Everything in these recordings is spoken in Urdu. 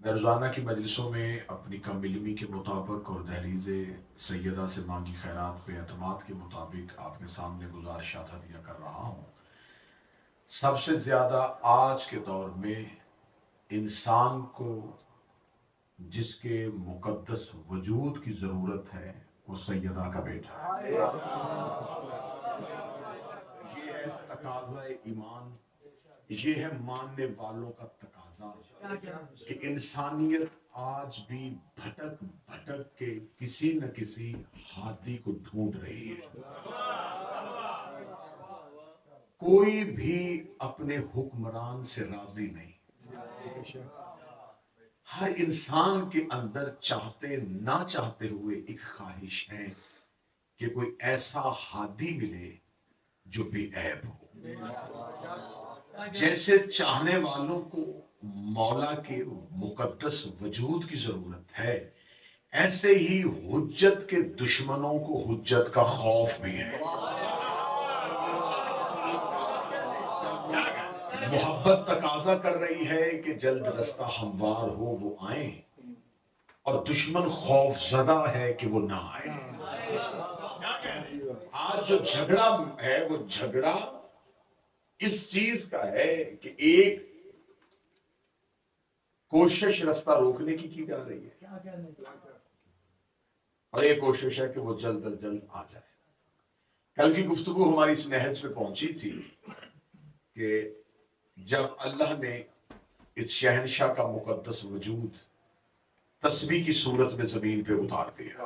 میں روزانہ کی مجلسوں میں اپنی کم علمی کے مطابق اور دہلیز سیدہ سے مانگی خیرات پہ اعتماد کے مطابق آپ کے سامنے گزارشات دیا کر رہا ہوں۔ سب سے زیادہ آج کے دور میں انسان کو جس کے مقدس وجود کی ضرورت ہے وہ سیدہ کا بیٹا ہے۔ یہ ہے تقاضا ایمان، یہ ہے ماننے والوں کا تقاضا کہ انسانیت آج بھی بھٹک بھٹک کے کسی نہ کسی ہادی کو ڈھونڈ رہی ہے۔ کوئی بھی اپنے حکمران سے راضی نہیں۔ ہر انسان کے اندر چاہتے نہ چاہتے ہوئے ایک خواہش ہے کہ کوئی ایسا ہادی ملے جو بے عیب ہو۔ جیسے چاہنے والوں کو مولا کے مقدس وجود کی ضرورت ہے، ایسے ہی حجت کے دشمنوں کو حجت کا خوف بھی ہے۔ محبت تقاضا کر رہی ہے کہ جلد رستہ ہموار ہو وہ آئیں، اور دشمن خوف زدہ ہے کہ وہ نہ آئے۔ آج جو جھگڑا ہے وہ جھگڑا اس چیز کا ہے کہ ایک کوشش رستہ روکنے کی جا رہی ہے، اور ایک کوشش ہے کہ وہ جلد از جلد آ جائے۔ کل کی گفتگو ہماری اس نہج پہ پہنچی تھی کہ جب اللہ نے اس شہنشاہ کا مقدس وجود تسبیح کی صورت میں زمین پہ اتار دیا۔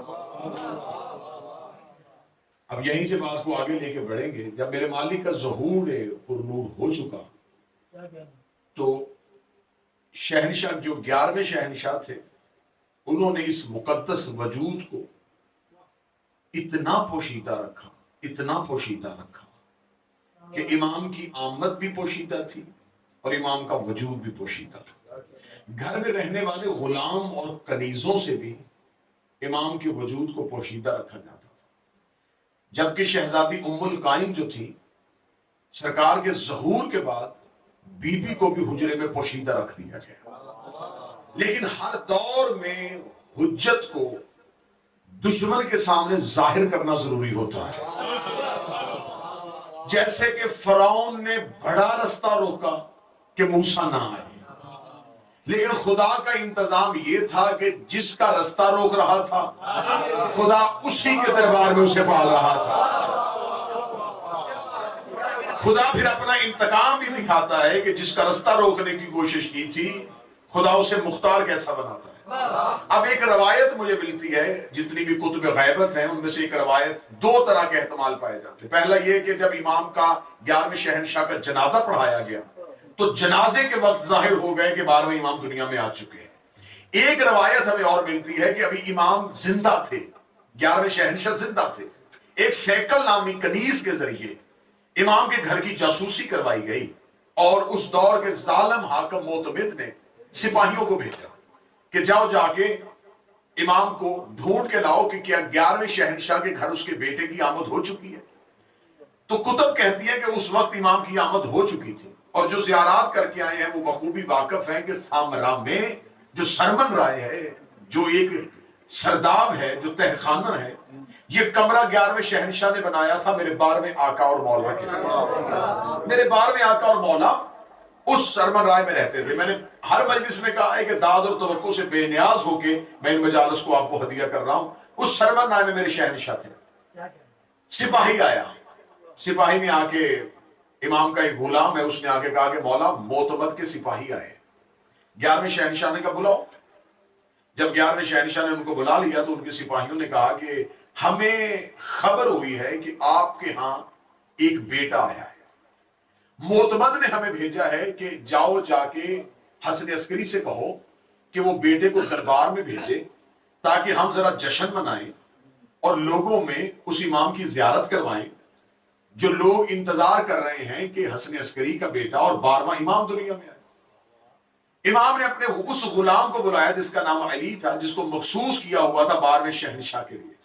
اب یہیں سے بات کو آگے لے کے بڑھیں گے۔ جب میرے مالک کا ظہور پر نور ہو چکا تو شہنشاہ جو 11ویں شہنشاہ تھے انہوں نے اس مقدس وجود کو اتنا پوشیدہ رکھا، اتنا پوشیدہ رکھا کہ امام کی آمد بھی پوشیدہ تھی اور امام کا وجود بھی پوشیدہ تھا۔ گھر میں رہنے والے غلام اور کنیزوں سے بھی امام کے وجود کو پوشیدہ رکھا جاتا تھا، جبکہ شہزادی ام القائم جو تھی سرکار کے ظہور کے بعد بی بی کو بھی حجرے میں پوشیدہ رکھ دیا گیا۔ لیکن ہر دور میں حجت کو دشمن کے سامنے ظاہر کرنا ضروری ہوتا ہے۔ جیسے کہ فرعون نے بڑا رستہ روکا کہ موسیٰ نہ آئے، لیکن خدا کا انتظام یہ تھا کہ جس کا رستہ روک رہا تھا خدا اسی کے دربار میں اسے پال رہا تھا۔ خدا پھر اپنا انتقام بھی دکھاتا ہے کہ جس کا رستہ روکنے کی کوشش کی تھی خدا اسے مختار کیسا بناتا ہے۔ اب ایک روایت مجھے ملتی ہے، جتنی بھی کتب غیبت ہیں ان میں سے ایک روایت دو طرح کے احتمال پائے جاتے ہیں۔ پہلا یہ کہ جب امام کا 11ویں شہنشاہ کا جنازہ پڑھایا گیا تو جنازے کے وقت ظاہر ہو گئے کہ 12ویں امام دنیا میں آ چکے ہیں۔ ایک روایت ہمیں اور ملتی ہے کہ ابھی امام زندہ تھے، 11ویں شہنشاہ زندہ تھے۔ ایک سیکل نامی کنیز کے ذریعے امام کے گھر کی جاسوسی کروائی گئی اور اس دور کے ظالم حاکم معتمد نے سپاہیوں کو بھیجا کہ جاؤ جا کے امام کو ڈھونڈ کے لاؤ کہ کیا 11ویں شہنشاہ کے گھر اس کے بیٹے کی آمد ہو چکی ہے۔ تو کتب کہتی ہے کہ اس وقت امام کی آمد ہو چکی تھی، اور جو زیارات کر کے آئے ہیں وہ بخوبی واقف ہیں کہ سامرا میں جو سرمن رائے ہے، جو ایک سرداب ہے، جو تہخانہ ہے، یہ کمرہ 11ویں شہنشاہ نے بنایا تھا میرے 12ویں آقا اور مولا کے لیے۔ میرے 12ویں آقا اور مولا اس سرمن رائے میں رہتے تھے۔ میں نے ہر مجلس میں کہا ہے کہ داد اور توقع سے بے نیاز ہو کے میں ان مجالس کو آپ کو ہدیہ کر رہا ہوں۔ اس سرمن رائے میں میرے شہنشاہ تھے۔ سپاہی آیا، سپاہی نے آ کے، امام کا ایک غلام ہے، اس نے آ کے کہا کہ مولا معتمد کے سپاہی آئے۔ 11ویں شہنشاہ نے کہا بلاؤ۔ جب 11ویں شہنشاہ نے ان کو بلا لیا تو ان کے سپاہیوں نے کہا کہ ہمیں خبر ہوئی ہے کہ آپ کے ہاں ایک بیٹا آیا ہے، معتمد نے ہمیں بھیجا ہے کہ جاؤ جا کے حسن عسکری سے کہو کہ وہ بیٹے کو دربار میں بھیجے تاکہ ہم ذرا جشن منائیں اور لوگوں میں اس امام کی زیارت کروائیں جو لوگ انتظار کر رہے ہیں کہ حسن عسکری کا بیٹا اور 12واں امام دنیا میں آئے۔ امام نے اپنے اس غلام کو بلایا جس کا نام علی تھا، جس کو مخصوص کیا ہوا تھا 12ویں شہنشاہ کے لیے۔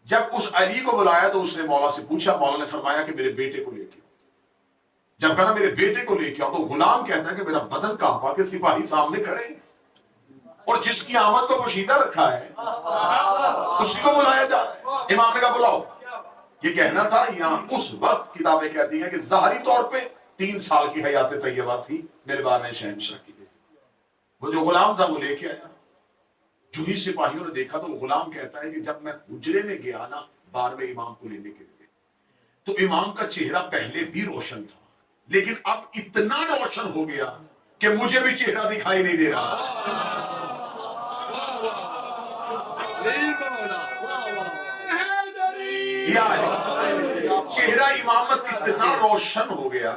جب اس علی کو بلایا تو اس نے مولا سے پوچھا، مولا نے فرمایا کہ میرے بیٹے کو لے کے۔ جب کہا میرے بیٹے کو لے کے آؤ تو غلام کہتا ہے کہ میرا بدن کانپا کہ سپاہی سامنے کھڑے ہیں۔ اور جس کی آمد کو پوشیدہ رکھا ہے اسی کو بلایا جا رہا ہے. امام نے کہا بلاؤ. یہ کہنا تھا یہاں اس وقت کتابیں کہتی ہیں کہ ظاہری طور پہ 3 سال کی حیات طیبہ تھی میرے بارے شہنشاہ کی. وہ جو غلام تھا وہ لے کے آیا. جو ہی سپاہیوں نے دیکھا تو وہ غلام کہتا ہے کہ جب میں حجرے میں گیا نا 12ویں امام کو لینے کے لیے تو امام کا چہرہ پہلے بھی روشن تھا لیکن اب اتنا روشن ہو گیا کہ مجھے بھی چہرہ دکھائی نہیں دے رہا. چہرہ امامت اتنا روشن ہو گیا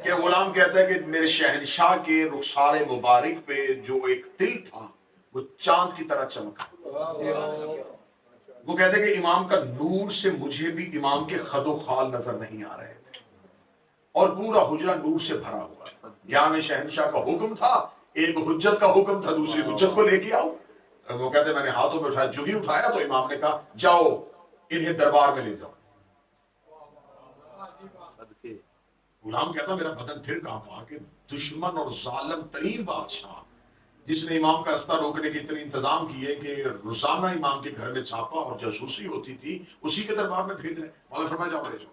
کہ غلام کہتا ہے کہ میرے شہنشاہ کے رخسار مبارک پہ جو ایک تل تھا وہ چاند کی طرح چمکا. وہ کہتے ہیں کہ امام کا نور سے مجھے بھی امام کے خد و خال نظر نہیں آ رہے تھے اور پورا حجرہ نور سے بھرا ہوا تھا. یہاں میں شہنشاہ کا حکم تھا, ایک حجت کا حکم تھا, دوسری حجت کو لے کے آؤ. وہ کہتے ہیں میں نے ہاتھوں میں اٹھایا, جو ہی اٹھایا تو امام نے کہا جاؤ انہیں دربار میں لے جاؤ. غلام کہتا میرا بدن پھر کانپا کہ دشمن اور ظالم ترین بادشاہ جس نے امام کا راستہ روکنے کے اتنے انتظام کیے کہ روزانہ امام کے گھر میں چھاپا اور جاسوسی ہوتی تھی, اسی کے دربار میں بھیج رہے. مولا فرمایا جاؤ لے جاؤ.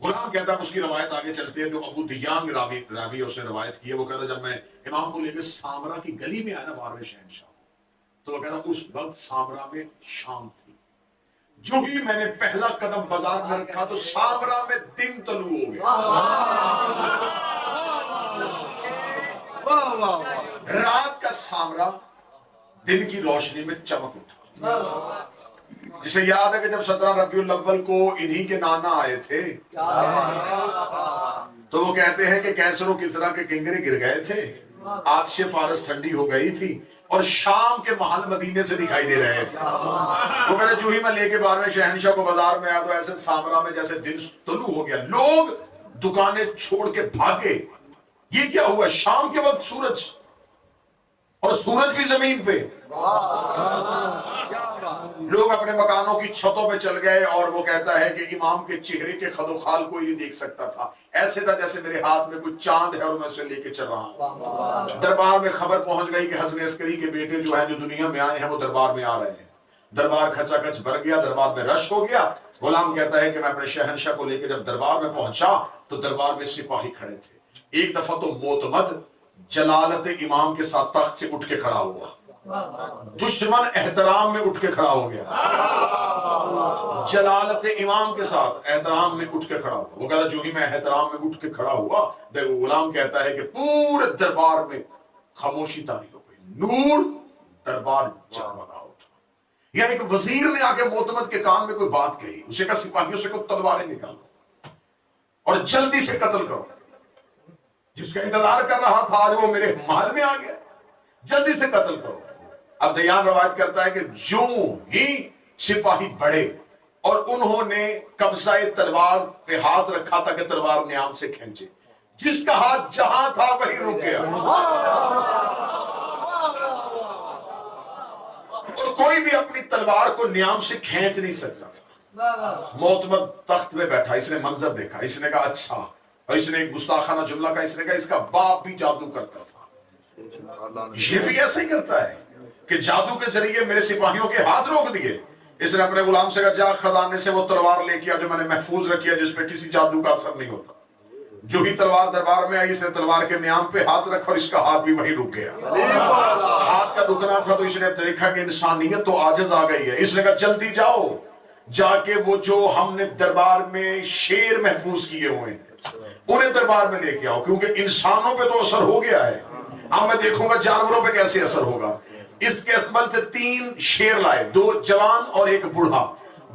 غلام کہتا ہے اس کی روایت آگے چلتے ہیں جو ابو دیان راوی اس نے روایت کی ہے. وہ کہتا جب میں امام کو لے کے سامرا کی گلی میں آیا نا 12ویں شہنشاہ تو وہ کہتا اس وقت سامرا میں شام تھی. جو ہی میں نے پہلا قدم بازار میں رکھا تو سامرا میں دن طلوع ہو گیا. رات کا سامرا دن کی روشنی میں چمک اٹھا. جسے یاد ہے کہ جب 17 ربیع الاول کو انہی کے نانا آئے تھے تو وہ کہتے ہیں کہ کیسر و کسرا کے کنگرے گر گئے تھے, آتش فارس ٹھنڈی ہو گئی تھی اور شام کے محل مدینے سے دکھائی دے رہے تھے. وہ کہتے جو ہی میں لے کے 12ویں شہنشاہ کو بازار میں آیا تو ایسے سامرا میں جیسے دن طلوع ہو گیا. لوگ دکانیں چھوڑ کے بھاگے. یہ کیا ہوا؟ شام کے وقت سورج اور سورج بھی زمین پہ. لوگ اپنے مکانوں کی چھتوں پہ چل گئے اور وہ کہتا ہے کہ امام کے چہرے کے خد و خال کوئی نہیں دیکھ سکتا تھا. ایسے تھا جیسے میرے ہاتھ میں کوئی چاند ہے اور میں اسے لے کے چل رہا ہوں. دربار میں خبر پہنچ گئی کہ حسن عسکری کے بیٹے جو ہیں جو دنیا میں آئے ہیں وہ دربار میں آ رہے ہیں. دربار کھچا کچ بھر گیا, دربار میں رش ہو گیا. غلام کہتا ہے کہ میں اپنے شہنشاہ کو لے کے جب دربار میں پہنچا تو دربار میں سپاہی کھڑے تھے. ایک دفعہ تو معتمد جلالت امام کے ساتھ تخت سے اٹھ کے کھڑا ہوا, دشمن احترام میں اٹھ کے کھڑا ہو گیا. جلالت امام کے ساتھ احترام میں اٹھ کے کھڑا ہوا. وہ کہتا جو ہی میں احترام میں اٹھ کے کھڑا ہوا دیکھو غلام کہتا ہے کہ پورے دربار میں خاموشی تاری ہو گئی, نور دربار جگمگا اٹھا. یا ایک وزیر نے آ کے معتمد کے کان میں کوئی بات کہی, اسے کہا سپاہیوں سے کوئی تلواریں نکالو اور جلدی سے قتل کرو. جس کا انتظار کر رہا تھا آج وہ میرے محل میں آ گیا, جلدی سے قتل کرو. اب دیان روایت کرتا ہے کہ جو ہی سپاہی بڑھے اور انہوں نے قبضہ تلوار پہ ہاتھ رکھا تھا کہ تلوار نیام سے کھینچے, جس کا ہاتھ جہاں تھا وہی رک گیا اور کوئی بھی اپنی تلوار کو نیام سے کھینچ نہیں سکتا تھا. معتمد تخت میں بیٹھا, اس نے منظر دیکھا, اس نے کہا اچھا, اور اس نے ایک گستاخانہ جملہ کا, اس نے کہا اس کا باپ بھی جادو کرتا تھا, یہ بھی ایسا ہی کرتا ہے کہ جادو کے ذریعے میرے سپاہیوں کے ہاتھ روک دیے. اس نے اپنے غلام سے کہا جا خزانے سے وہ تلوار لے کے آ جو میں نے محفوظ رکھی ہے جس پہ کسی جادو کا اثر نہیں ہوتا. جو ہی تلوار دربار میں آئی اس نے تلوار کے نیام پہ ہاتھ رکھا اور اس کا ہاتھ بھی وہیں رک گیا. ہاتھ کا رکنا تھا تو اس نے دیکھا کہ انسانیت تو عاجز آ گئی ہے. اس نے کہا جلدی جاؤ, جا کے وہ جو ہم نے دربار میں شیر محفوظ کیے ہوئے ہیں انہیں دربار میں لے کے آؤ, کیونکہ انسانوں پہ تو اثر ہو گیا ہے, اب میں دیکھوں گا جانوروں پہ کیسے اثر ہوگا. اس کے اکمل سے 3 شیر لائے, 2 جوان اور ایک بوڑھا.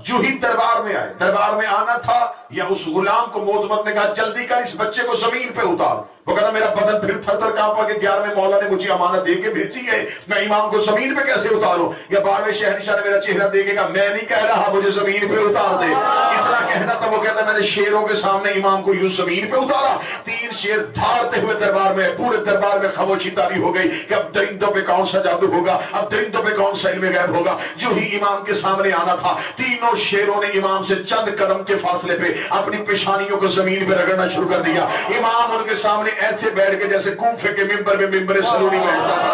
جو ہی دربار میں آئے, دربار میں آنا تھا یا اس غلام کو معتمد نے کہا جلدی کر اس بچے کو زمین پہ اتار. وہ کہتا میرا بدن پھر تھر تھر کانپا کہ 11ویں مولا نے مجھے امانت دے کے بھیجی ہے, میں امام کو زمین پہ کیسے اتاروں. یا 12ویں شہنشاہ نے میرا چہرہ دیکھے گا, میں نہیں کہہ رہا مجھے زمین پہ اتار دے. اتنا کہنا تھا. وہ کہتا میں نے شیروں کے سامنے امام کو یوں زمین پہ اتارا. 3 شیر دھاڑتے ہوئے دربار میں, پورے دربار میں خاموشی طاری ہو گئی کہ اب درندوں پہ کون سا جادو ہوگا, اب درندوں پہ کون سا علم غیب ہوگا. جو ہی امام کے سامنے آنا تھا تینوں شیروں نے امام سے چند قدم کے فاصلے پہ اپنی پیشانیوں کو زمین پہ رگڑنا شروع کر دیا. امام ان کے سامنے ایسے بیٹھ کے جیسے کوفے کے ممبر میں ممبر سلوری بیٹھتا تھا.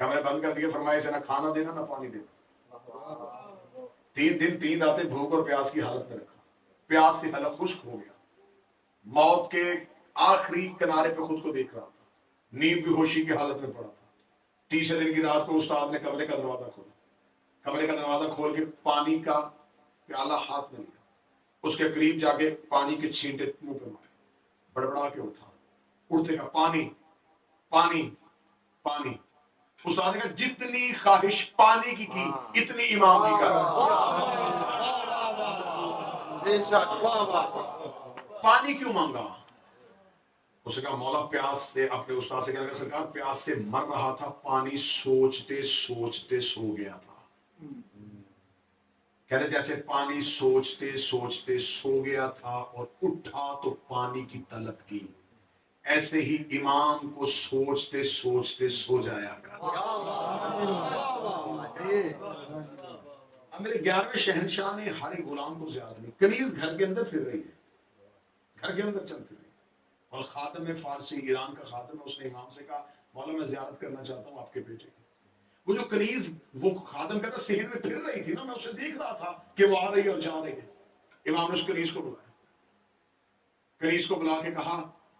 کمرے بند کر دیے، فرمایا اسے نہ کھانا دینا نہ پانی دینا۔ 3 دن 3 راتیں بھوک اور پیاس کی حالت میں رکھا، پیاس سے حلق خشک ہو گیا، موت کے آخری کنارے پہ خود کو دیکھ رہا تھا، نیند بھی ہوشی کی حالت میں پڑا تھا۔ 30 دن کی رات کو استاد نے کمرے کا دروازہ کھولا، کمرے کا دروازہ کھول کے پانی کا پیالہ ہاتھ میں لیا، اس کے قریب جا کے پانی کے چھینٹے منہ پہ مارے، بڑبڑا کے اٹھا، اٹھتے کا پانی پانی پانی۔ استاد نے کہا جتنی خواہش پانی کی اتنی امام کی کر، پانی کیوں مانگا؟ اس نے کہا مولا پیاس سے، اپنے استاد سے کہا سرکار پیاس سے مر رہا تھا، پانی سوچتے سوچتے سو گیا تھا۔ کہتے جیسے پانی سوچتے سوچتے سو گیا تھا اور اٹھا تو پانی کی طلب کی، ایسے ہی امام کو سوچتے سوچتے سو جایا کر۔ اب میرے 11ویں شہنشاہ نے ہر ایک غلام کو زیادہ نہیں، کنیز گھر کے اندر پھر رہی ہے، گھر کے اندر چل پھر رہی ہے، اور خادم فارسی ایران کا خادم ہے، اس نے امام سے کہا مولا میں زیارت کرنا چاہتا ہوں آپ کے بیٹے کی۔ وہ جو کنیز وہ خادم کہتا صحن میں پھر رہی تھی نا، میں اسے دیکھ رہا تھا کہ وہ آ رہی ہے اور جا رہی ہے۔ امام نے اس کنیز کو بلایا، کنیز کو بلا کے کہا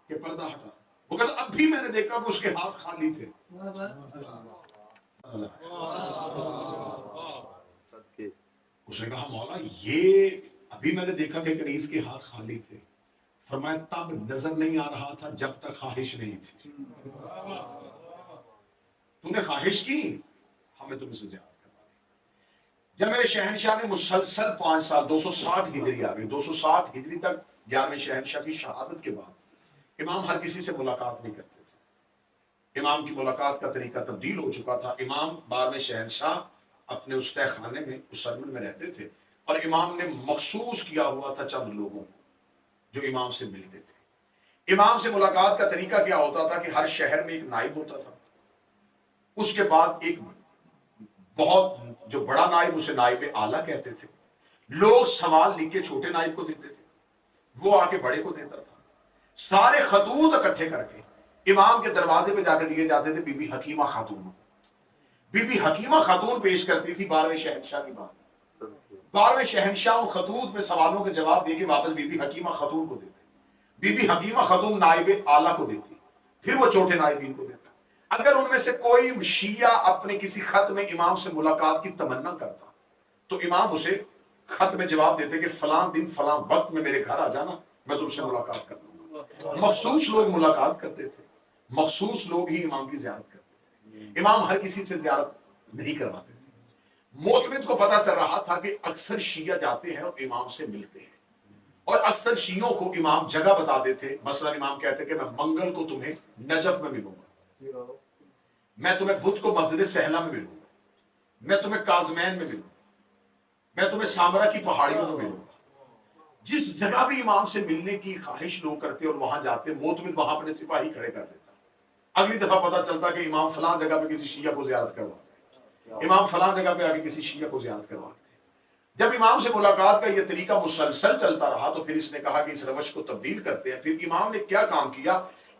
کہ پردہ ہٹا۔ وہ کہتا اب بھی میں نے دیکھا کہ اس کے ہاتھ خالی تھے۔ اس نے کہا مولا یہ ابھی میں نے دیکھا کہ کنیز کے ہاتھ خالی تھے۔ فرمایا تب نظر نہیں آ رہا تھا جب تک خواہش نہیں تھی۔ تم نے خواہش کی، ہمیں تم سے زیادہ کروا دی۔ جب میرے شہنشاہ نے مسلسل 5 سال 260 ہجری آ گئی، 260 ہجری تک 11ویں شہنشاہ کی شہادت کے بعد امام ہر کسی سے ملاقات نہیں کرتے تھے، امام کی ملاقات کا طریقہ تبدیل ہو چکا تھا۔ امام 12ویں شہنشاہ اپنے اس تہ خانے میں اس سرمن میں رہتے تھے، اور امام نے مخصوص کیا ہوا تھا چند لوگوں کو جو امام سے ملتے تھے۔ امام سے ملاقات کا طریقہ کیا ہوتا تھا کہ ہر شہر میں ایک نائب ہوتا تھا، اس کے بعد ایک بہت جو بڑا نائب اسے نائب اعلیٰ کہتے تھے، لوگ سوال لکھ کے چھوٹے نائب کو دیتے تھے، وہ آ کے بڑے کو دیتا تھا، سارے خطوط اکٹھے کر کے امام کے دروازے پہ جا کے دیے جاتے تھے۔ بی بی حکیمہ خاتون، بی بی حکیمہ خاتون پیش کرتی تھی 12ویں شہنشاہ کی بات۔ 12ویں شہنشاہ خطوط میں سوالوں کے جواب دے کے واپس بی بی حکیمہ خاتون کو دیتے، بی بی حکیمہ خاتون نائب اعلیٰ کو دیتی، پھر وہ چھوٹے نائبین کو دیتا۔ اگر ان میں سے کوئی شیعہ اپنے کسی خط میں امام سے ملاقات کی تمنا کرتا تو امام اسے خط میں جواب دیتے کہ فلاں دن فلاں وقت میں میرے گھر آ جانا، میں تم سے ملاقات کر لوں گا۔ مخصوص لوگ ملاقات کرتے تھے، مخصوص لوگ ہی امام کی زیارت کرتے تھے، امام ہر کسی سے زیارت نہیں کرواتے تھے۔ معتمد کو پتا چل رہا تھا کہ اکثر شیعہ جاتے ہیں اور امام سے ملتے ہیں، اور اکثر شیعوں کو امام جگہ بتا دیتے، مثلا امام کہتے کہ میں منگل کو تمہیں نجف میں ملوں گا، میں تمہیں بدھ کو مسجد سہلا میں ملوں گا، میں تمہیں کاظمین میں ملوں گا، میں تمہیں سامرا کی پہاڑیوں میں ملوں گا۔ جس جگہ بھی امام سے ملنے کی خواہش لوگ کرتے اور وہاں جاتے، معتمد وہاں اپنے سپاہی کھڑے کر دیتا۔ اگلی دفعہ پتا چلتا کہ امام فلاں جگہ پہ کسی شیعہ کو زیارت کروا، امام فلاں جگہ پہ آگے کسی شیعہ کو زیارت کروا۔ جب امام سے ملاقات کا یہ طریقہ مسلسل چلتا رہا تو پھر اس نے کہا کہ اس روش کو تبدیل کرتے ہیں۔ پھر امام نے کیا کام کیا؟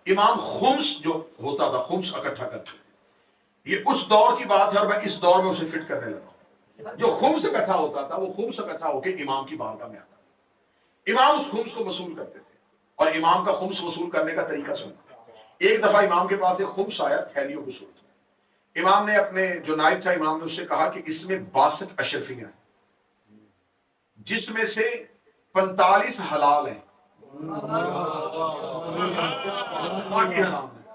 امام خمس جو ہوتا تھا، خمس اکٹھا کرتے تھے۔ یہ اس دور کی بات ہے اور میں اس دور میں اسے فٹ کرنے لگا۔ جو خمس اکٹھا ہوتا تھا وہ خمس اکٹھا ہو کے امام کی بارگاہ میں آتا، امام اس خمس کو وصول کرتے تھے، اور امام کا خمس وصول کرنے کا طریقہ سنتا۔ ایک دفعہ امام کے پاس ایک خمس آیا تھیلیوں کو سوچ، امام نے اپنے جو نائب تھا امام نے اس سے کہا کہ اس میں 62 اشرفیاں ہیں، جس میں سے 45 حلال ہیں، باقی حرام ہیں۔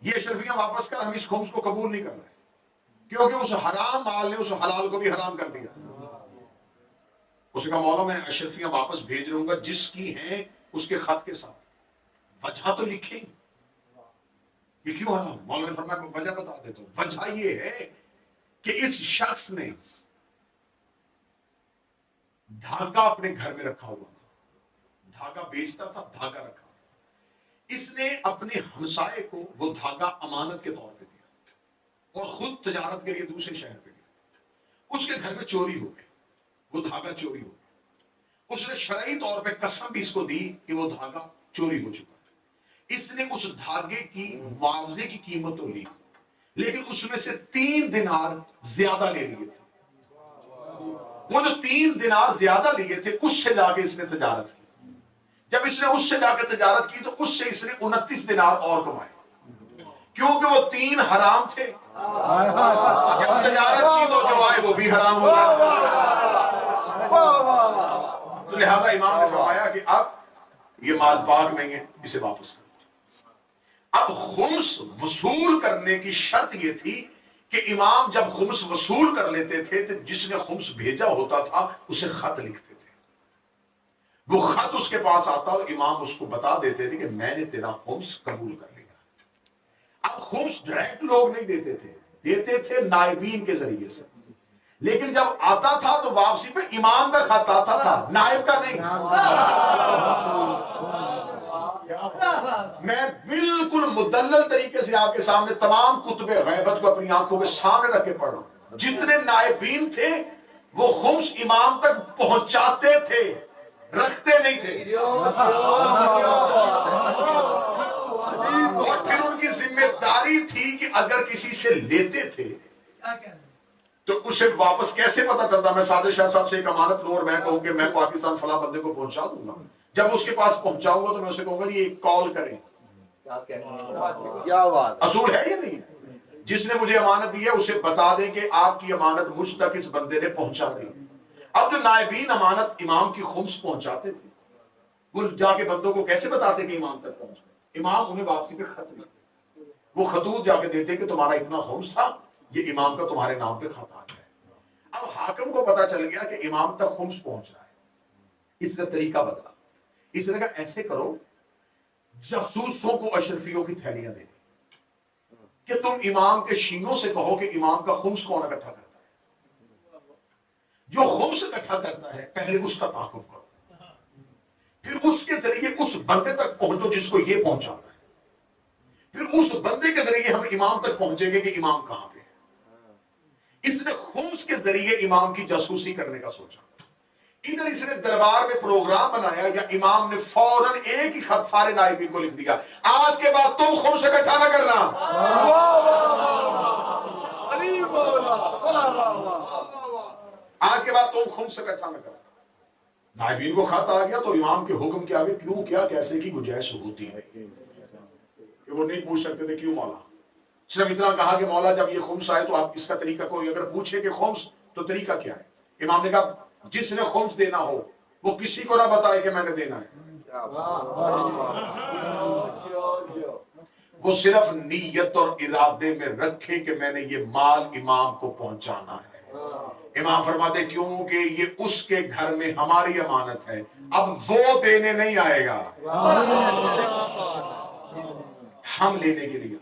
یہ اشرفیاں واپس کر، ہم اس خمس کو قبول نہیں کر رہے، کیونکہ اس حرام مال نے اس حلال کو بھی حرام کر دیا۔ اس نے کہا مولا میں اشرفیاں واپس بھیج رہوں گا، جس کی ہیں اس کے خط کے ساتھ وجہ تو لکھیں، یہ کیوں حرام؟ مولا نے فرمایا میں وجہ بتا دیتا ہوں۔ وجہ یہ ہے کہ اس شخص نے دھاگا اپنے گھر میں رکھا ہوا تھا، دھاگا بیچتا تھا، دھاگا رکھا، اس نے اپنے ہمسائے کو وہ دھاگا امانت کے طور پہ دیا اور خود تجارت کے لیے دوسرے شہر پہ گیا۔ اس کے گھر میں چوری ہو گئی، وہ دھاگا چوری ہو گیا۔ اس نے شرعی طور پہ قسم بھی اس کو دی کہ وہ دھاگا چوری ہو چکا ہے۔ اس نے اس دھاگے کی معاوضے کی قیمت تو لی، لیکن اس میں سے 3 دینار زیادہ لے لیے تھے. وہ جو 3 دینار زیادہ لیے تھے اس سے جا کے اس نے تجارت کی. جب اس نے اس سے جا کے تجارت کی تو اس سے اس نے 29 دینار اور کمائے, کیونکہ وہ 3 حرام تھے. جب تجارت کی تو جو آئے وہ بھی حرام ہو گیا. تو لہذا امام نے فرمایا کہ اب یہ مال پاک نہیں ہے, اسے واپس کرو. اب خمس وصول کرنے کی شرط یہ تھی کہ امام جب خمس وصول کر لیتے تھے تو جس نے خمس بھیجا ہوتا تھا اسے خط لکھتے تھے. وہ خط اس کے پاس آتا اور امام اس کو بتا دیتے تھے کہ میں نے تیرا خمس قبول کر لیا. اب خمس ڈائریکٹ لوگ نہیں دیتے تھے, دیتے تھے نائبین کے ذریعے سے. لیکن جب آتا تھا تو واپسی پہ امام کا خط آتا تھا, نائب کا نہیں. میں بالکل مدلل طریقے سے آپ کے سامنے تمام کتب غیبت کو اپنی آنکھوں کے سامنے رکھ کے پڑھ رہا ہوں. جتنے نائبین تھے وہ خمس امام تک پہنچاتے تھے, رکھتے نہیں تھے. اور پھر ان کی ذمہ داری تھی کہ اگر کسی سے لیتے تھے تو اسے واپس کیسے پتا چلتا. میں سعادت شاہ صاحب سے ایک امانت لوں اور میں کہوں کہ میں پاکستان فلاں بندے کو پہنچا دوں گا, جب اس کے پاس پہنچاؤں گا تو میں اسے کہوں گا یہ کال کریں. کیا بات, اصول ہے یا نہیں؟ جس نے مجھے امانت دی ہے اسے بتا دیں کہ آپ کی امانت مجھ تک اس بندے نے پہنچا دی. اب جو نائبین امانت امام کی خمس پہنچاتے تھے وہ جا کے بندوں کو کیسے بتاتے کہ امام تک پہنچ گئے؟ امام انہیں واپسی پہ خط لکھتے, وہ خطوط جا کے دیتے کہ تمہارا اتنا خمس تھا, یہ امام کا تمہارے نام پہ خط آ گیا. اب حاکم کو پتا چل گیا کہ امام تک خمس پہنچ رہا ہے. اس کا طریقہ بدلا. اس نے کہا ایسے کرو, جاسوسوں کو اشرفیوں کی تھیلیاں دے دیں کہ تم امام کے شینوں سے کہو کہ امام کا خمس کون اکٹھا کرتا ہے. جو خمس اکٹھا کرتا ہے پہلے اس کا تعاقب کرو, پھر اس کے ذریعے اس بندے تک پہنچو جس کو یہ پہنچانا ہے, پھر اس بندے کے ذریعے ہم امام تک پہنچیں گے کہ امام کہاں پہ ہے. اس نے خمس کے ذریعے امام کی جاسوسی کرنے کا سوچا. ادھر اس نے دربار میں پروگرام بنایا یا امام نے فوراً ایک ہی خط سارے نائبین کو لکھ دیا, آج کے بعد تم خمس اکٹھا نہ کرنا. آج کے بعد تم خمس اکٹھا نہ کرنا. نائبین کو خط آ گیا تو امام کے حکم کے آگے کیوں کیا کیسے کی گنجائش ہوتی ہے کہ وہ نہیں پوچھ سکتے تھے کیوں مولا. صرف اتنا کہا کہ مولا جب یہ خمس آئے تو آپ اس کا طریقہ کوئی اگر پوچھے کہ خمس تو طریقہ کیا ہے. امام نے کہا جس نے خمس دینا ہو وہ کسی کو نہ بتائے کہ میں نے دینا ہے, وہ صرف نیت اور ارادے میں رکھے کہ میں نے یہ مال امام کو پہنچانا ہے. امام فرماتے کیوں کہ یہ اس کے گھر میں ہماری امانت ہے, اب وہ دینے نہیں آئے گا, ہم لینے کے لیے.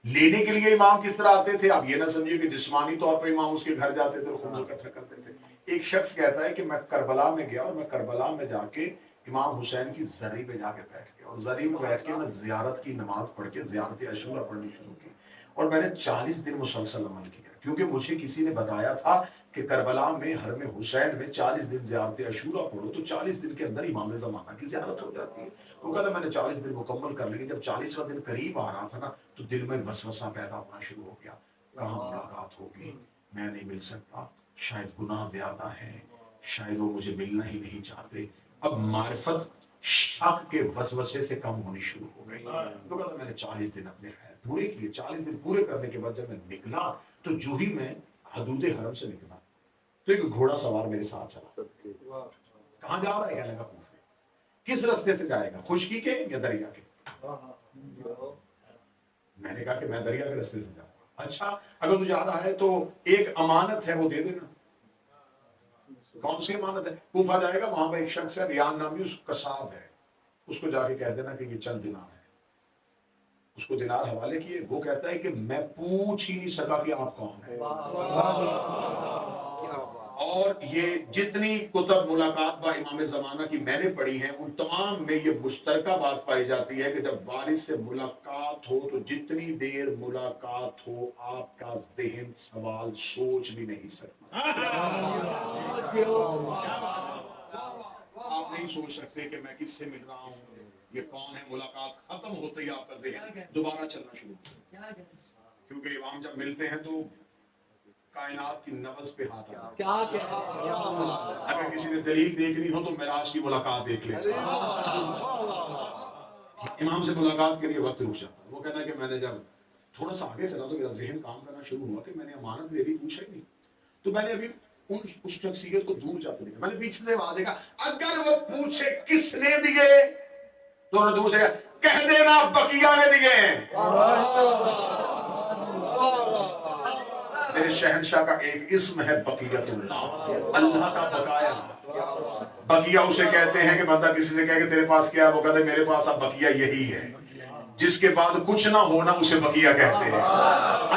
لینے کے لیے امام کس طرح آتے تھے؟ آپ یہ نہ سمجھے کہ جسمانی طور پہ امام اس کے گھر جاتے تھے اور خمس اکٹھا کرتے تھے. ایک شخص کہتا ہے کہ میں کربلا میں گیا اور میں کربلا میں جا کے امام حسین کی زری پہ جا کے بیٹھ گیا اور زری میں بیٹھ کے میں زیارت کی نماز پڑھ کے زیارت عاشورہ پڑھنی شروع کی اور میں نے 40 دن مسلسل عمل کیا, کیونکہ مجھے کسی نے بتایا تھا کہ کربلا میں حرم حسین میں 40 دن زیارت عاشورہ پڑھو تو 40 دن کے اندر امام زمانہ کی زیارت ہو جاتی ہے. وہ کہتا میں نے 40 دن مکمل کر لی. جب 40واں دن قریب آ رہا تھا نا تو دل میں وسوسہ پیدا ہونا شروع ہو گیا, کہاں ملاقات ہوگی, میں نہیں مل سکتا, شاید گناہ زیادہ ہے, شاید وہ مجھے ملنا ہی نہیں چاہتے. اب معرفت شک کے وسوسے سے کم ہونی شروع ہو گئی. تو کہتا میں نے 40 دن اپنے خیر پورے کیے. 40 دن پورے کرنے کے بعد جب میں نکلا تو جو ہی میں حدود حرم سے نکلا تو ایک گھوڑا سوار میرے ساتھ چلا. کہاں جا رہا ہے؟ کہنے لگا کوفے. کس راستے سے جائے گا, خشکی کے یا دریا کے؟ میں نے کہا کہ میں دریا کے راستے سے جاؤں گا. اچھا اگر تو جا رہا ہے تو ایک امانت ہے وہ دے دینا. کون سی امانت ہے؟ کوفہ جائے گا, وہاں پہ ایک شخص ہے ریان نامی, اس قصاب ہے, اس کو جا کے کہہ دینا کہ یہ چند دینار ہے. اس کو دینار حوالے کیے. وہ کہتا ہے کہ میں پوچھ ہی نہیں سکا کہ آپ کون ہیں. اور یہ جتنی کتب ملاقات با امام زمانہ کی میں نے پڑھی ہیں ان تمام میں یہ مشترکہ بات پائی جاتی ہے کہ جب وارث سے ملاقات ہو تو جتنی دیر ملاقات ہو آپ کا ذہن سوال سوچ بھی نہیں سکتا. آپ نہیں سوچ سکتے کہ میں کس سے مل رہا ہوں, یہ کون ہے. ملاقات ختم ہوتے ہی آپ کا ذہن دوبارہ چلنا شروع ہو. کیونکہ امام جب ملتے ہیں تو کائنات کی نبض پہ ہاتھ آتا ہے. اگر کسی نے دلیل دیکھنی ہو تو معراج کی ملاقات دیکھ لے. امام سے ملاقات کے لیے وقت رک جاتا ہے. وہ کہتا ہے کہ میں نے جب تھوڑا سا آگے چلا تو میرا ذہن کام کرنا شروع ہوا کہ میں نے امانت لے لی پوچھا ہی نہیں. تو میں نے ابھی اس شخصیت کو دور جاتے دیکھا. میں نے پیچھے سے آواز دیکھا اگر وہ پوچھے کس نے دیے تو انہوں نے دور سے کہہ دینا بقیہ نے دیے ہیں. میرے شہنشاہ کا ایک اسم ہے بقیت اللہ, اللہ کا بقایا. بقیہ اسے کہتے ہیں کہ بندہ کسی سے کہے کہ تیرے پاس کیا ہے, وہ کہتے ہیں میرے پاس اب بقیہ یہی ہے. جس کے بعد کچھ نہ ہونا اسے بقیہ کہتے ہیں.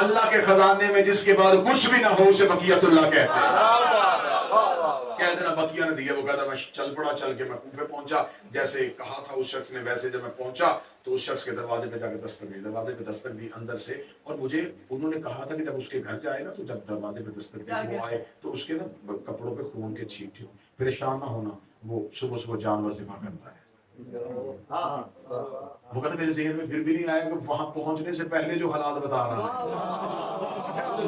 اللہ کے خزانے میں جس کے بعد کچھ بھی نہ ہو اسے بقیت اللہ کہتے ہیں. کہہ دینا بقیہ نے دیا. وہ کہتا میں چل پڑا, چل کے میں کوفے پہنچا. جیسے کہا تھا اس شخص نے ویسے جب میں پہنچا تو اس شخص کے دروازے پہ جا کے دستک دی. دروازے پہ دستک دی اندر سے, اور مجھے انہوں نے کہا تھا کہ جب اس کے گھر جائے نا تو جب دروازے پہ دستک دی وہ آئے تو اس کے نا کپڑوں پہ خون کے چھینٹ ہو, پریشان نہ ہونا, وہ صبح صبح جانور ذبح کرتا ہے. وہ کہتے میرے ذہن میں پھر بھی نہیں آیا کہ وہاں پہنچنے سے پہلے جو حالات بتا رہا ہے.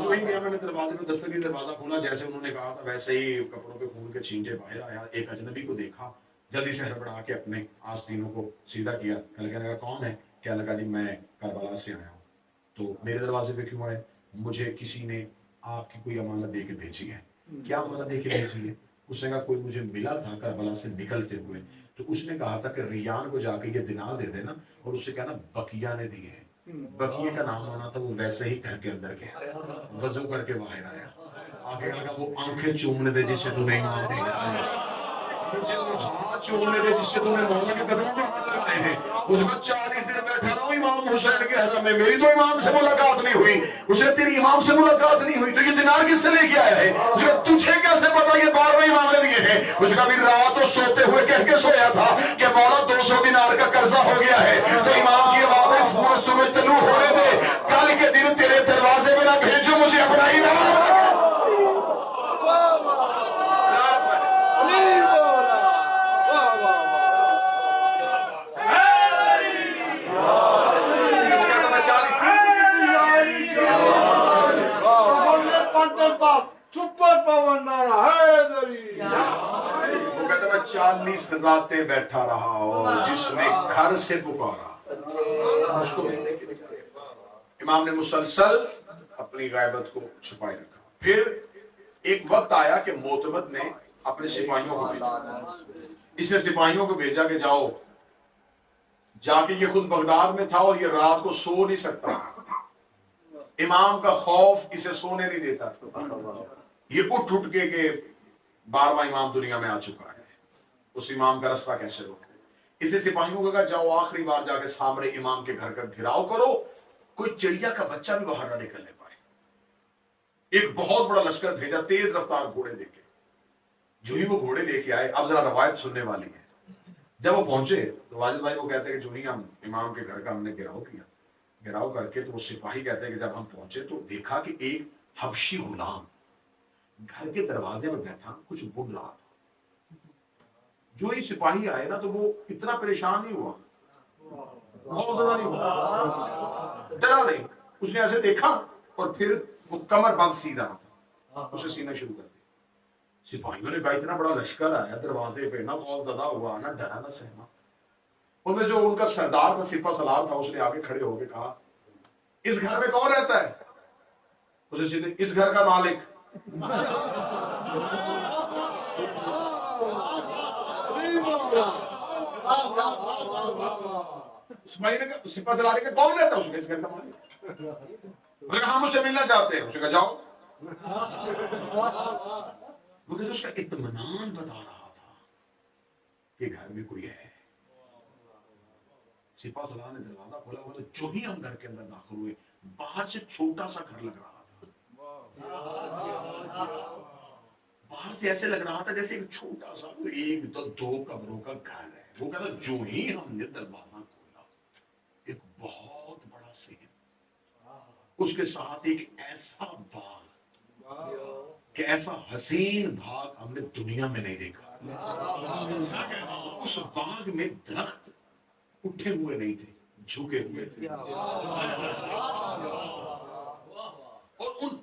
میں نے دروازے پہ دستک دی, دروازہ کھولا, جیسے انہوں نے کہا تھا ویسے ہی کپڑوں پہ خون کے چھینٹے باہر آیا. ایک اجنبی کو دیکھا, جلدی سے ہڑبڑا کے اپنے آستینوں کو سیدھا کیا. کہنے لگا کون ہے؟ کہنے لگا جی میں کربلا سے آیا ہوں. تو میرے دروازے پہ کیوں آئے؟ مجھے کسی نے آپ کی کوئی امانت دے کے بھیجی ہے. کیا امانت دے کے بھیجی ہے؟ اس نے کہا کوئی مجھے ملا تھا کربلا سے نکلتے ہوئے, تو اس نے کہا تھا کہ ریان کو جا کے یہ دینار دے دینا اور اسے کہنا بقیہ نے دیے ہیں. بقیہ کا نام ہونا تھا. وہ ویسے ہی گھر کے اندر گیا, وضو کر کے باہر آیا. آگے لگا وہ آنکھیں چومنے دے جسے تو نہیں مانتے, ہاتھ چومنے دے جس سے تم نے مولا کے قدموں میں ہاتھ لگائے ہیں. اس میں 40 دن بیٹھا رہا ہوں امام حسین کے حضرت میں, میری تو امام سے ملاقات نہیں ہوئی. اسے تیری امام سے ملاقات نہیں ہوئی تو یہ دینار کس سے لے کے آیا ہے؟ اسے تجھے کیسے پتا یہ 12ویں امام نے دیے ہیں؟ اس کا بھی رات کو سوتے ہوئے کہہ کے سویا تھا کہ مولا 200 دینار کا قرضہ ہو گیا ہے. تو امام کی آواز سورج طلوع ہونے دے, کل کے دن تیرے دروازے میں نہ بھیجو مجھے اپنا انعام. وہ کہتا میں 40 راتیں بیٹھا رہا اور جس نے گھر سے پکارا اس کو. امام نے مسلسل اپنی غیبت کو چھپائے رکھا. پھر ایک وقت آیا کہ معتمد نے اپنے سپاہیوں کو بھیجا. اس نے سپاہیوں کو بھیجا کہ جاؤ, جا کے یہ خود بغداد میں تھا اور یہ رات کو سو نہیں سکتا. امام کا خوف اسے سونے نہیں دیتا. یہ اٹھ کے کہ 12واں امام دنیا میں آ چکا ہے, اس امام کا رستہ کیسے روکے. اسے سپاہیوں کو کہا جاؤ آخری بار جا کے سامنے امام کے گھر کا گھراؤ کرو, کوئی چڑیا کا بچہ بھی باہر نہ نکلنے پائے. ایک بہت بڑا لشکر بھیجا تیز رفتار گھوڑے لے کے. جو ہی وہ گھوڑے لے کے آئے, اب ذرا روایت سننے والی ہے. جب وہ پہنچے تو واجد بھائی وہ کہتے ہیں کہ جو ہی ہم امام کے گھر کا ہم نے گھراؤ کیا, گھراؤ کر کے تو وہ سپاہی کہتے ہیں کہ جب ہم پہنچے تو دیکھا کہ ایک حبشی غلام گھر کے دروازے میں بیٹھا کچھ بن رہا تھا. جو ہی سپاہی آئے نا تو وہ اتنا پریشان نہیں ہوا, بہت زیادہ نہیں ہوا, ڈرا نہیں. اس نے ایسے دیکھا اور پھر وہ کمر بند سی رہا تھا, اسے سینا شروع کر دیا. سپاہیوں نے کہا اتنا بڑا لشکر آیا دروازے پہ, نہ بہت زیادہ ہوا نہ ڈرا نہ سہما. ان میں جو ان کا سردار تھا, سپہ سالار تھا, اس نے آگے کھڑے ہو کے کہا اس گھر میں کون رہتا ہے؟ اسے سیدھے اس گھر کا مالک. سپہ سالار کا کون رہتا ہے؟ اس گھر کا مالک. ہم اسے ملنا چاہتے ہیں. اسے کہا جاؤ. وہ اس کا اطمینان بتا رہا تھا کہ گھر میں کوئی ہے. سپہ سالار نے دروازہ کھولا ہوا تو جو ہی ہم گھر کے اندر داخل ہوئے, باہر سے چھوٹا سا گھر لگ رہا تھا. باہر سے ایسے لگ رہا تھا جیسے ایک چھوٹا سا 1-2 کمروں کا گھر ہے. وہ کہتا جو ہی ہم نے دروازہ کھولا ایک بہت بڑا صحن, اس کے ساتھ ایک ایسا باغ کہ ایسا حسین باغ ہم نے دنیا میں نہیں دیکھا. اس باغ میں درخت اٹھے ہوئے نہیں تھے, جھکے ہوئے تھے.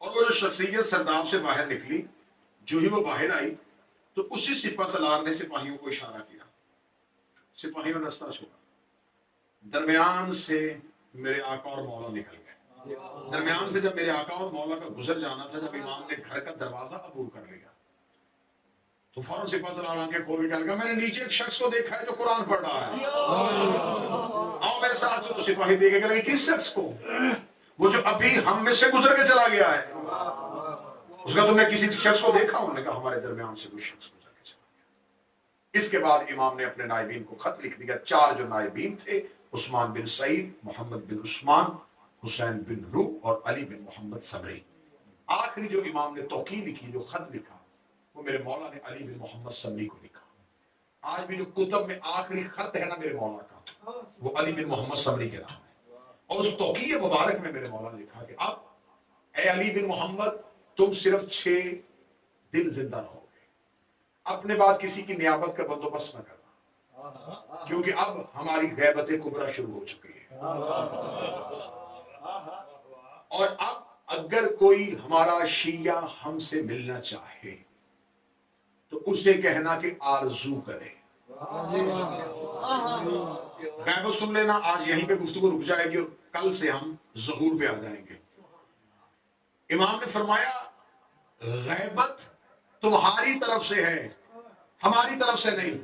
اور وہ جو شخصیت سرداب سے باہر نکلی، جو ہی وہ باہر آئی تو اسی سپہ سالار نے سپاہیوں کو اشارہ کیا، سپاہیوں نے رستہ چھوڑا، درمیان سے میرے آقا اور مولا نکل گئے۔ درمیان سے جب میرے آقا اور مولا کا گزر جانا تھا، جب امام نے گھر کا دروازہ عبور کر لیا تو فوراً سپہ سالار آنکھیں کھول کے کہنے لگا، میں نے نیچے ایک شخص کو دیکھا ہے جو قرآن پڑھ رہا ہے، آؤ میرے ساتھ۔ تو سپاہی دیکھے کہ کس شخص کو؟ وہ جو ابھی ہم میں سے گزر کے چلا گیا ہے۔ اس کا تم نے کسی شخص کو دیکھا؟ انہوں نے کہا ہمارے درمیان سے کوئی شخص گزر کے چلا گیا۔ اس کے بعد امام نے اپنے نائبین کو خط لکھ دیا، 4 جو نائبین تھے، عثمان بن سعید، محمد بن عثمان، حسین بن روح اور علی بن محمد صبری۔ آخری جو امام نے توقیع لکھی، جو خط لکھا، وہ میرے مولا نے علی بن محمد صبری کو لکھا۔ آج بھی جو کتب میں آخری خط ہے نا میرے مولا کا، وہ علی بن محمد صبری کے نام ہے۔ اور اس توقیع مبارک میں میرے مولا نے لکھا کہ اب اے علی بن محمد، تم صرف 6 دن زندہ رہو گے، اپنے بعد کسی کی نیابت کا بندوبست نہ کرنا، کیونکہ اب ہماری غیبت کبریٰ شروع ہو چکی ہے۔ اور اب اگر کوئی ہمارا شیعہ ہم سے ملنا چاہے تو اسے کہنا کہ آرزو کرے۔ غیبت سن لینا، آج یہیں پہ گفتگو رک جائے گی اور کل سے ہم ظہور پہ آ جائیں گے۔ امام نے فرمایا غیبت تمہاری طرف سے ہے، ہماری طرف سے نہیں۔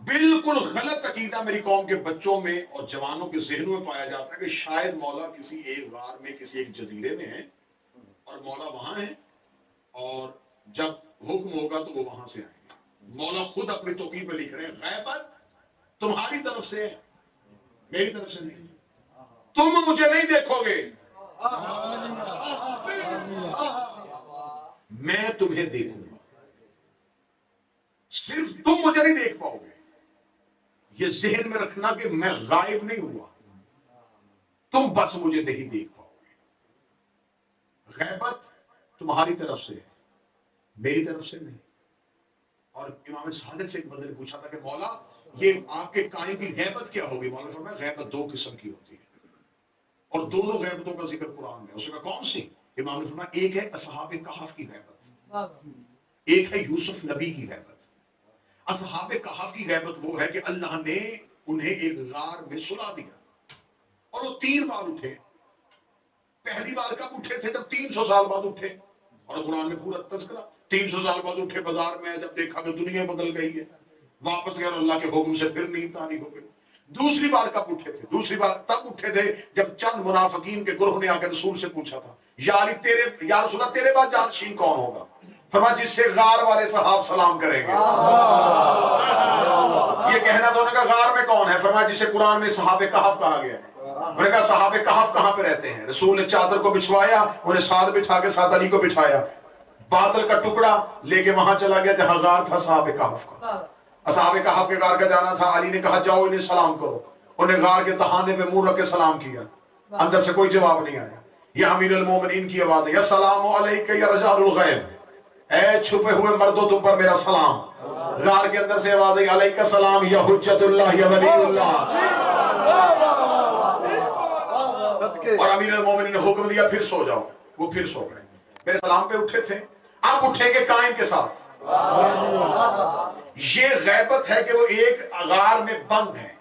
بالکل غلط عقیدہ میری قوم کے بچوں میں اور جوانوں کے ذہنوں میں پایا جاتا ہے کہ شاید مولا کسی ایک غار میں، کسی ایک جزیرے میں ہے اور مولا وہاں ہے، اور جب حکم ہوگا تو وہ وہاں سے آئیں گے۔ مولا خود اپنی توقیع پہ لکھ رہے ہیں غیبت تمہاری طرف سے ہے، میری طرف سے نہیں۔ تم مجھے نہیں دیکھو گے، میں تمہیں دیکھوں گا، صرف تم مجھے نہیں دیکھ پاؤ گے۔ یہ ذہن میں رکھنا کہ میں غائب نہیں ہوا، تم بس مجھے نہیں دیکھ پاؤ گے۔ غیبت تمہاری طرف سے ہے، میری طرف سے نہیں۔ اور امام صادق سے ایک بندے نے پوچھا تھا کہ مولا یہ آپ کے قائم کی غیبت کیا ہوگی؟ مولا نے فرمایا غیبت 2 قسم کی ہوتی ہے، اور دونوں غیبتوں کا ذکر قرآن میں۔ اس نے کہا کون سی؟ امام نے فرمایا ایک ہے اصحاب کہف کی غیبت، ایک ہے یوسف نبی کی غیبت۔ اصحاب کہف کی غیبت وہ ہے کہ اللہ نے انہیں ایک غار میں سلا دیا اور وہ 3 بار اٹھے۔ پہلی بار کب اٹھے تھے؟ جب 300 سال بعد اٹھے، اور قرآن میں پورا تذکرہ 300 سال بعد اٹھے، بازار میں جب دیکھا کہ دنیا بدل گئی ہے، واپس گئے اور اللہ کے حکم سے پھر نیند طاری ہو گئی۔ دوسری بار کب اٹھے تھے؟ دوسری بار تب اٹھے تھے جب چند منافقین کے گروہ نے آ کر رسول سے پوچھا تھا یا علی یا رسول اللہ تیرے بعد جانشین کون ہوگا؟ فرمایا جس سے غار والے صحاب سلام کریں گے۔ یہ کہنا تو نے کہا غار میں کون ہے؟ فرمایا جسے قرآن میں صحابہ کہف کہا گیا ہے۔ میں نے کہا صحابہ کہف کہاں پہ رہتے ہیں؟ رسول نے چادر کو بچھوایا، انہیں ساتھ بٹھا کے ساتھ علی کو بٹھایا، بادل کا ٹکڑا لے کے وہاں چلا گیا جہاں غار تھا صحابہ کہف کا۔ اصحاب کہف کے غار کا جانا تھا، علی نے کہا جاؤ انہیں سلام کرو، انہیں غار کے دہانے پہ منہ رکھ کے سلام کیا، اندر سے کوئی جواب نہیں آیا۔ یہ امیر المومنین کی آواز ہے، یا سلام علیک یا رجال الغیب، اے چھپے ہوئے مردوں تم پر میرا سلام۔ غار کے اندر سے آواز ہے علیک السلام یا حجت اللہ یا ولی اللہ۔ اور امیر المومنین نے حکم دیا پھر سو جاؤ، وہ پھر سو گئے۔ میرے سلام پہ اٹھے تھے، اب اٹھیں گے قائم کے ساتھ۔ یہ غیبت ہے کہ وہ ایک غار میں بند ہے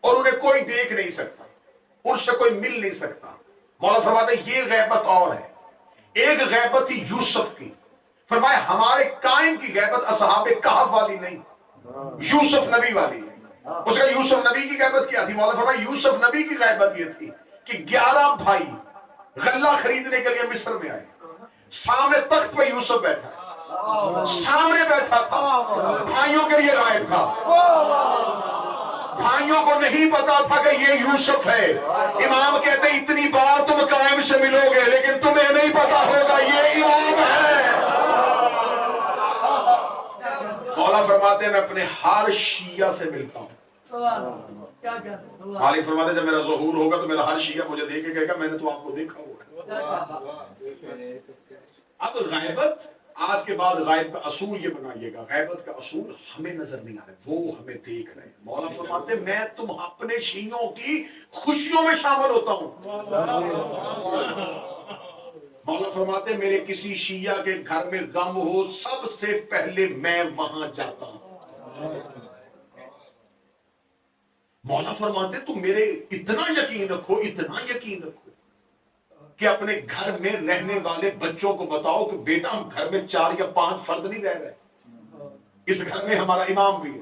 اور انہیں کوئی دیکھ نہیں سکتا، ان سے کوئی مل نہیں سکتا۔ مولا فرماتے ہیں یہ غیبت اور ہے۔ ایک غیبت تھی یوسف کی، فرمایا ہمارے قائم کی غیبت اصحاب کہف والی نہیں، یوسف نبی والی ہے۔ اس کا یوسف نبی کی غیبت کیا تھی؟ مولا فرمایا یوسف نبی کی غیبت یہ تھی کہ 11 بھائی غلہ خریدنے کے لیے مصر میں آئے، سامنے تخت پہ یوسف بیٹھا، سامنے بیٹھا تھا، بھائیوں کے لیے غائب تھا، بھائیوں کو نہیں پتا تھا کہ یہ یوسف ہے۔ امام کہتے ہیں اتنی بار تم قائم سے ملو گے لیکن تمہیں نہیں پتا ہوگا یہ امام ہے۔ مولا فرماتے ہیں میں اپنے ہر شیعہ سے ملتا ہوں۔ مالک فرماتے ہیں جب میرا ظہور ہوگا تو میرا ہر شیعہ مجھے دیکھ کے کہے گا میں نے تو آپ کو دیکھا ہوا ہے۔ اب غیبت آج کے بعد غائب کا اصول یہ بنائیے گا، غیبت کا اصول ہمیں نظر نہیں آ رہا، وہ ہمیں دیکھ رہے ہیں۔ مولا فرماتے میں تم اپنے شیعوں کی خوشیوں میں شامل ہوتا ہوں۔ مولا فرماتے میرے کسی شیعہ کے گھر میں غم ہو سب سے پہلے میں وہاں جاتا ہوں۔ مولا فرماتے تم میرے اتنا یقین رکھو، اتنا یقین رکھو کہ اپنے گھر میں رہنے والے بچوں کو بتاؤ کہ بیٹا ہم گھر میں 4 یا 5 فرد نہیں رہ رہے، اس گھر میں ہمارا امام بھی ہے۔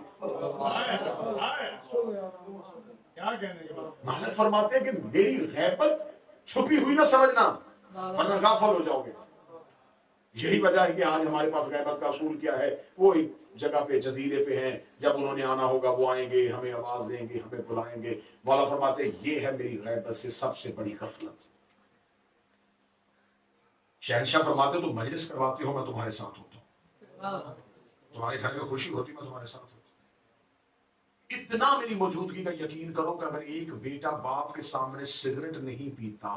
مولا فرماتے ہیں کہ میری غیبت چھپی ہوئی نہ سمجھنا ورنہ غافل ہو جاؤ گے۔ یہی وجہ ہے کہ آج ہمارے پاس غیبت کا اصول کیا ہے، وہ ایک جگہ پہ جزیرے پہ ہیں، جب انہوں نے آنا ہوگا وہ آئیں گے، ہمیں آواز دیں گے، ہمیں بلائیں گے۔ مولا فرماتے ہیں یہ ہے میری غیبت سے سب سے بڑی غفلت۔ شہنشاہ فرماتے تم مجلس کرواتے ہو میں تمہارے ساتھ ہوتا ہوں، تمہارے گھر میں خوشی ہوتی میں تمہارے ساتھ ہوتا ہوں۔ اتنا میری موجودگی کا یقین کرو کہ اگر ایک بیٹا باپ کے سامنے سگریٹ نہیں پیتا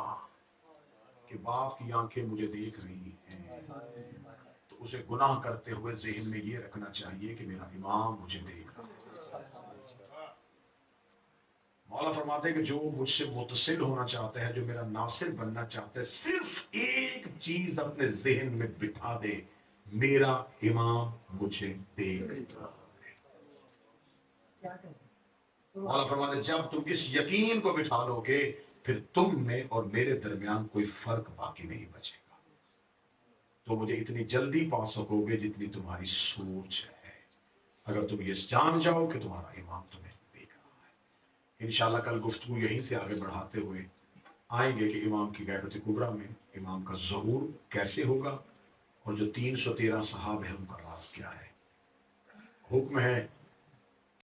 کہ باپ کی آنکھیں مجھے دیکھ رہی ہیں، تو اسے گناہ کرتے ہوئے ذہن میں یہ رکھنا چاہیے کہ میرا امام مجھے دیکھ رہا ہے۔ مولا فرماتے ہیں کہ جو مجھ سے متصل ہونا چاہتا ہے، جو میرا ناصر بننا چاہتا ہے، صرف ایک چیز اپنے ذہن میں بٹھا دے، میرا امام مجھے دیکھ رہا ہے۔ مولا فرماتے ہیں جب تم اس یقین کو بٹھا لو گے پھر تم میں اور میرے درمیان کوئی فرق باقی نہیں بچے گا، تو مجھے اتنی جلدی پا سکو گے جتنی تمہاری سوچ ہے، اگر تم یہ جان جاؤ کہ تمہارا امام تمہیں دیکھ رہا ہے۔ انشاءاللہ کل گفتگو یہیں سے آگے بڑھاتے ہوئے آئیں گے کہ امام کی غیبت کبریٰ میں امام کا ظہور کیسے ہوگا، اور جو 313 صحاب ہیں ان کا راز کیا ہے۔ حکم ہے